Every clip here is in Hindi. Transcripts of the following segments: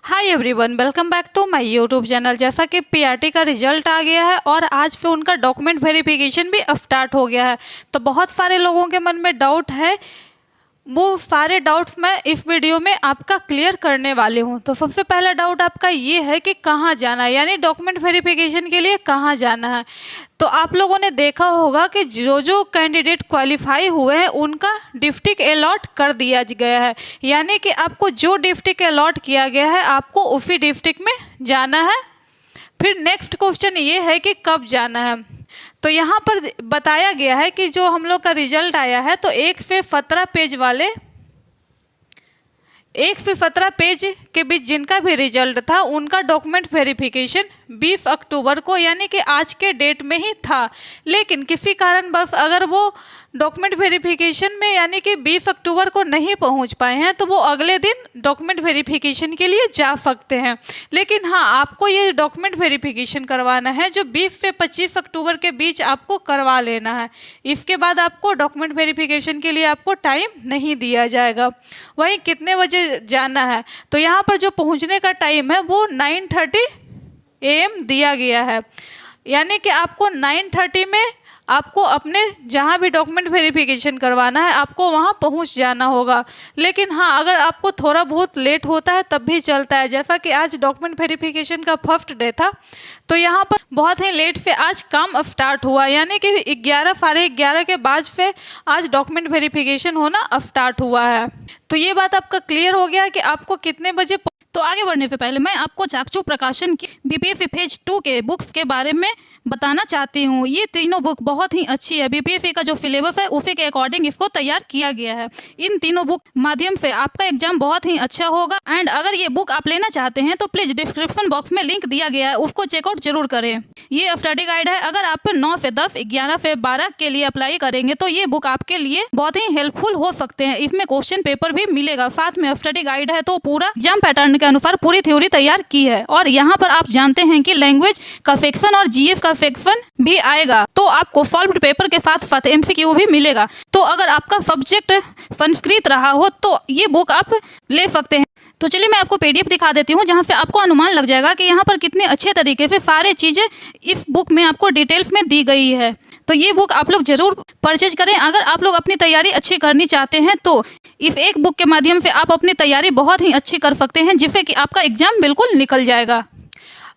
Hi everyone, welcome back to my YouTube channel. जैसा कि पीआरटी का रिजल्ट आ गया है और आज फिर उनका डॉक्यूमेंट वेरिफिकेशन भी स्टार्ट हो गया है। तो बहुत सारे लोगों के मन में डाउट है, वो सारे डाउट्स मैं इस वीडियो में आपका क्लियर करने वाले हूँ। तो सबसे पहला डाउट आपका ये है कि कहाँ जाना है, यानी डॉक्यूमेंट वेरिफिकेशन के लिए कहाँ जाना है। तो आप लोगों ने देखा होगा कि जो जो कैंडिडेट क्वालिफाई हुए हैं उनका डिस्ट्रिक्ट अलॉट कर दिया गया है, यानी कि आपको जो डिस्ट्रिक्ट अलॉट किया गया है आपको उसी डिस्ट्रिक्ट में जाना है। फिर नेक्स्ट क्वेश्चन ये है कि कब जाना है। तो यहाँ पर बताया गया है कि जो हम लोग का रिजल्ट आया है तो 1 से 17 पेज वाले 1 से 17 पेज के बीच जिनका भी रिजल्ट था उनका डॉक्यूमेंट वेरिफिकेशन 20 अक्टूबर को यानी कि आज के डेट में ही था। लेकिन किसी कारण बस अगर वो डॉक्यूमेंट वेरिफिकेशन में यानी कि 20 अक्टूबर को नहीं पहुंच पाए हैं तो वो अगले दिन डॉक्यूमेंट वेरिफिकेशन के लिए जा सकते हैं। लेकिन हाँ, आपको ये डॉक्यूमेंट वेरिफिकेशन करवाना है जो 20 से 25 अक्टूबर के बीच आपको करवा लेना है। इसके बाद आपको डॉक्यूमेंट वेरिफिकेशन के लिए आपको टाइम नहीं दिया जाएगा। वहीं कितने बजे जाना है, तो यहाँ पर जो पहुँचने का टाइम है वो 9:30 AM दिया गया है, यानी कि आपको 9:30 में आपको अपने जहाँ भी डॉक्यूमेंट वेरिफिकेशन करवाना है आपको वहाँ पहुँच जाना होगा। लेकिन हाँ, अगर आपको थोड़ा बहुत लेट होता है तब भी चलता है। जैसा कि आज डॉक्यूमेंट वेरिफिकेशन का फर्स्ट डे था तो यहाँ पर बहुत ही लेट से आज काम स्टार्ट हुआ, यानी कि 11 साढ़े 11 के बाद से आज डॉक्यूमेंट वेरिफिकेशन होना स्टार्ट हुआ है। तो ये बात आपका क्लियर हो गया कि आपको कितने बजे। तो आगे बढ़ने से पहले मैं आपको चाकचू प्रकाशन की बीपीएससी फेज 2 के बुक्स के बारे में बताना चाहती हूँ। ये तीनों बुक बहुत ही अच्छी है। बीपीएससी का जो सिलेबस है उसी के अकॉर्डिंग इसको तैयार किया गया है। इन तीनों बुक माध्यम से आपका एग्जाम बहुत ही अच्छा होगा। एंड अगर ये बुक आप लेना चाहते हैं तो प्लीज डिस्क्रिप्शन बॉक्स में लिंक दिया गया है, उसको चेकआउट जरूर करें। ये स्टडी गाइड है। अगर आप 9 से 10, 11 से 12 के लिए अप्लाई करेंगे तो ये बुक आपके लिए बहुत ही हेल्पफुल हो सकते हैं। इसमें क्वेश्चन पेपर भी मिलेगा, साथ में स्टडी गाइड है। तो पूरा एग्जाम पैटर्न के अनुसार पूरी थ्योरी तैयार की है। और यहाँ पर आप जानते हैं कि लैंग्वेज का सेक्शन और जीएस का सेक्शन भी आएगा, तो आपको सॉल्व्ड पेपर के साथ साथ एमसीक्यू भी मिलेगा। तो अगर आपका सब्जेक्ट संस्कृत रहा हो तो ये बुक आप ले सकते हैं। तो चलिए मैं आपको पीडीएफ दिखा देती हूँ, जहाँ से आपको अनुमान लग जाएगा कि यहाँ पर कितने अच्छे तरीके से सारे चीज़ें इस बुक में आपको डिटेल्स में दी गई है। तो ये बुक आप लोग जरूर परचेज करें। अगर आप लोग अपनी तैयारी अच्छी करनी चाहते हैं तो इस एक बुक के माध्यम से आप अपनी तैयारी बहुत ही अच्छी कर सकते हैं, जिससे कि आपका एग्जाम बिल्कुल निकल जाएगा।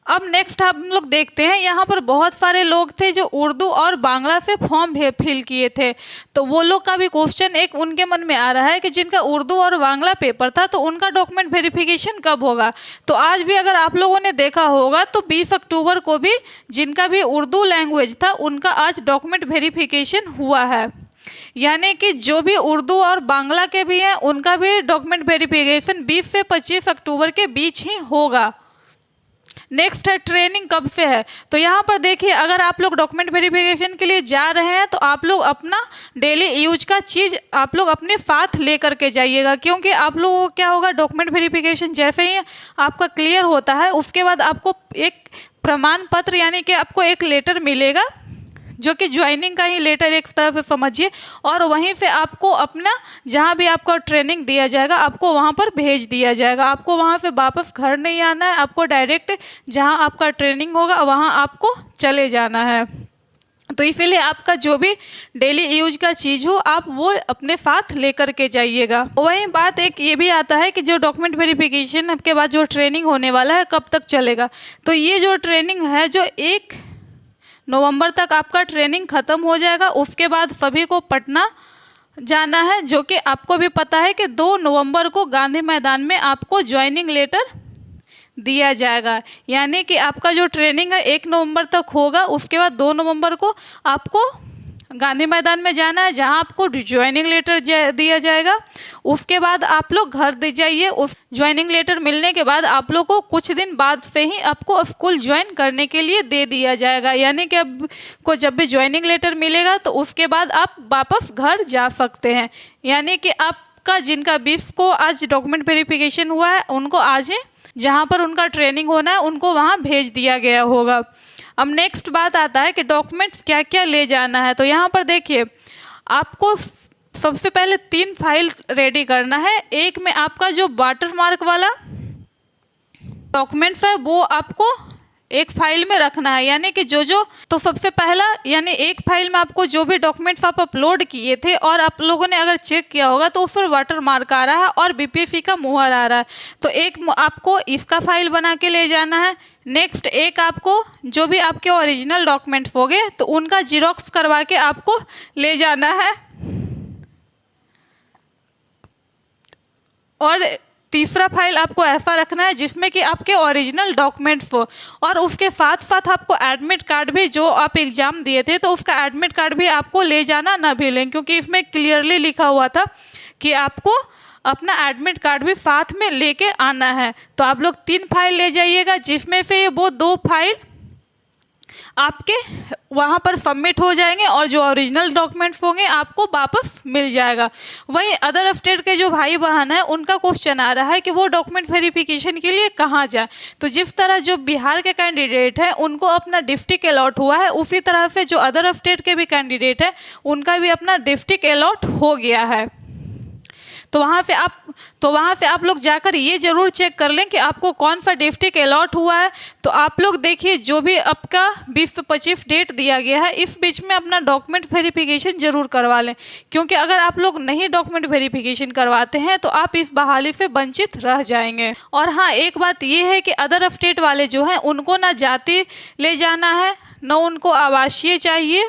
अब नेक्स्ट हम लोग देखते हैं, यहाँ पर बहुत सारे लोग थे जो उर्दू और बांग्ला से फॉर्म फिल किए थे। तो वो लोग का भी क्वेश्चन एक उनके मन में आ रहा है कि जिनका उर्दू और बांग्ला पेपर था तो उनका डॉक्यूमेंट वेरिफिकेशन कब होगा। तो आज भी अगर आप लोगों ने देखा होगा तो 20 अक्टूबर को भी जिनका भी उर्दू लैंग्वेज था उनका आज डॉक्यूमेंट वेरिफिकेशन हुआ है, यानी कि जो भी उर्दू और बांग्ला के भी हैं उनका भी डॉक्यूमेंट वेरिफिकेशन 20 से 25 अक्टूबर के बीच ही होगा। नेक्स्ट है ट्रेनिंग कब से है। तो यहाँ पर देखिए, अगर आप लोग डॉक्यूमेंट वेरिफिकेशन के लिए जा रहे हैं तो आप लोग अपना डेली यूज का चीज़ आप लोग अपने साथ ले करके जाइएगा, क्योंकि आप लोगों को क्या होगा, डॉक्यूमेंट वेरिफिकेशन जैसे ही आपका क्लियर होता है उसके बाद आपको एक प्रमाण पत्र यानी कि आपको एक लेटर मिलेगा जो कि ज्वाइनिंग का ही लेटर एक तरह से समझिए, और वहीं से आपको अपना जहाँ भी आपका ट्रेनिंग दिया जाएगा आपको वहाँ पर भेज दिया जाएगा। आपको वहाँ से वापस घर नहीं आना है, आपको डायरेक्ट जहाँ आपका ट्रेनिंग होगा वहाँ आपको चले जाना है। तो इसीलिए आपका जो भी डेली यूज का चीज़ हो आप वो अपने साथ लेकर के जाइएगा। वहीं बात एक ये भी आता है कि जो डॉक्यूमेंट वेरिफिकेशन के बाद जो ट्रेनिंग होने वाला है कब तक चलेगा। तो ये जो ट्रेनिंग है जो 1 नवंबर तक आपका ट्रेनिंग ख़त्म हो जाएगा। उसके बाद सभी को पटना जाना है, जो कि आपको भी पता है कि 2 नवंबर को गांधी मैदान में आपको ज्वाइनिंग लेटर दिया जाएगा। यानी कि आपका जो ट्रेनिंग है 1 नवंबर तक होगा, उसके बाद 2 नवंबर को आपको गांधी मैदान में जाना है जहां आपको ज्वाइनिंग लेटर दिया जाएगा। उसके बाद आप लोग घर दे जाइए। उस ज्वाइनिंग लेटर मिलने के बाद आप लोग को कुछ दिन बाद से ही आपको स्कूल ज्वाइन करने के लिए दे दिया जाएगा, यानी कि अब को जब भी ज्वाइनिंग लेटर मिलेगा तो उसके बाद आप वापस घर जा सकते हैं। यानी कि आपका जिनका 20 को आज डॉक्यूमेंट वेरिफिकेशन हुआ है उनको आज ही जहाँ पर उनका ट्रेनिंग होना है उनको वहाँ भेज दिया गया होगा। अब नेक्स्ट बात आता है कि डॉक्यूमेंट्स क्या क्या ले जाना है। तो यहाँ पर देखिए, आपको सबसे पहले 3 फाइल रेडी करना है। एक में आपका जो वाटर मार्क वाला डॉक्यूमेंट्स है वो आपको एक फाइल में रखना है, यानी कि तो सबसे पहला यानी एक फाइल में आपको जो भी डॉक्यूमेंट्स आप अपलोड किए थे और आप लोगों ने अगर चेक किया होगा तो फिर वाटर मार्क आ रहा है और BPFE का मुहर आ रहा है, तो एक आपको इसका फाइल बना के ले जाना है। नेक्स्ट एक आपको जो भी आपके ओरिजिनल डॉक्यूमेंट्स होंगे तो उनका जीरोक्स करवा के आपको ले जाना है। और तीसरा फाइल आपको ऐसा रखना है जिसमें कि आपके ओरिजिनल डॉक्यूमेंट्स हो, और उसके साथ साथ आपको एडमिट कार्ड भी, जो आप एग्ज़ाम दिए थे तो उसका एडमिट कार्ड भी आपको ले जाना ना भूलें, क्योंकि इसमें क्लियरली लिखा हुआ था कि आपको अपना एडमिट कार्ड भी साथ में लेके आना है। तो आप लोग 3 फाइल ले जाइएगा, जिसमें से वो 2 फाइल आपके वहाँ पर सबमिट हो जाएंगे और जो ओरिजिनल डॉक्यूमेंट्स होंगे आपको वापस मिल जाएगा। वहीं अदर स्टेट के जो भाई बहन हैं उनका क्वेश्चन आ रहा है कि वो डॉक्यूमेंट वेरिफिकेशन के लिए कहाँ जाए। तो जिस तरह जो बिहार के कैंडिडेट हैं उनको अपना डिस्ट्रिक्ट अलॉट हुआ है, उसी तरह से जो अदर स्टेट के भी कैंडिडेट हैं उनका भी अपना डिस्ट्रिक्ट अलॉट हो गया है। तो वहाँ से आप लोग जाकर ये ज़रूर चेक कर लें कि आपको कौन सा डिस्ट्रिक्ट अलॉट हुआ है। तो आप लोग देखिए, जो भी आपका 20 से 25 डेट दिया गया है इस बीच में अपना डॉक्यूमेंट वेरिफिकेशन ज़रूर करवा लें, क्योंकि अगर आप लोग नहीं डॉक्यूमेंट वेरिफिकेशन करवाते हैं तो आप इस बहाली से वंचित रह जाएंगे। और हाँ, एक बात ये है कि अदर स्टेट वाले जो हैं उनको ना जाति ले जाना है, न उनको आवासीय चाहिए,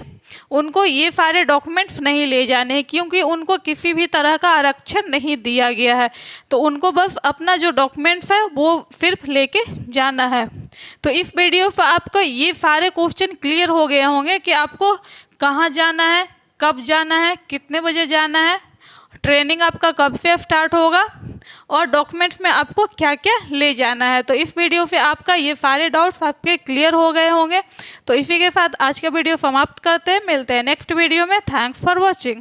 उनको ये सारे डॉक्यूमेंट्स नहीं ले जाने हैं, क्योंकि उनको किसी भी तरह का आरक्षण नहीं दिया गया है। तो उनको बस अपना जो डॉक्यूमेंट्स है वो सिर्फ लेके जाना है। तो इस वीडियो से आपको ये सारे क्वेश्चन क्लियर हो गए होंगे कि आपको कहाँ जाना है, कब जाना है, कितने बजे जाना है, ट्रेनिंग आपका कब से स्टार्ट होगा और डॉक्यूमेंट्स में आपको क्या क्या ले जाना है। तो इस वीडियो से आपका ये सारे डाउट्स आपके क्लियर हो गए होंगे। तो इसी के साथ आज का वीडियो समाप्त करते हैं, मिलते हैं नेक्स्ट वीडियो में। Thanks for watching.